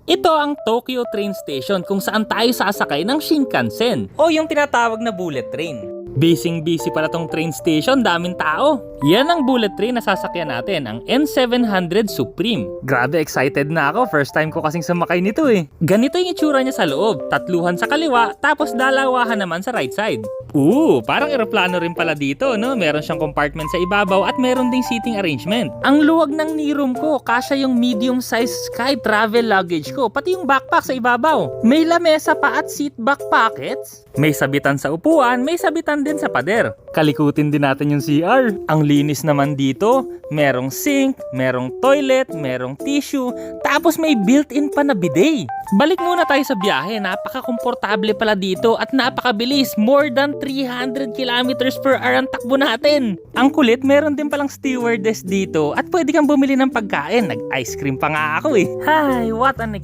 Ito ang Tokyo Train Station kung saan tayo sasakay ng Shinkansen o yung tinatawag na bullet train. Busy pala tong train station, daming tao. Yan ang bullet train na sasakyan natin, ang N700 Supreme. Grabe, excited na ako, first time ko kasing sumakay nito eh. Ganito yung itsura niya sa loob, tatluhan sa kaliwa, tapos dalawahan naman sa right side. Parang eroplano rin pala dito, no? Meron siyang compartment sa ibabaw at meron ding seating arrangement. Ang luwag ng knee room ko, kasya yung medium size sky travel luggage ko, pati yung backpack sa ibabaw. May lamesa pa at seat back pockets. May sabitan sa upuan, may sabitan din sa pader. Kalikutin din natin yung CR. Ang linis naman dito, merong sink, merong toilet, merong tissue, tapos may built-in pa na bidet. Balik muna tayo sa biyahe, napaka-komportable pala dito at napakabilis, more than 300 kilometers per hour ang takbo natin. Ang kulit, meron din palang stewardess dito at pwede kang bumili ng pagkain. Nag-ice cream pa nga ako eh. Hi, what an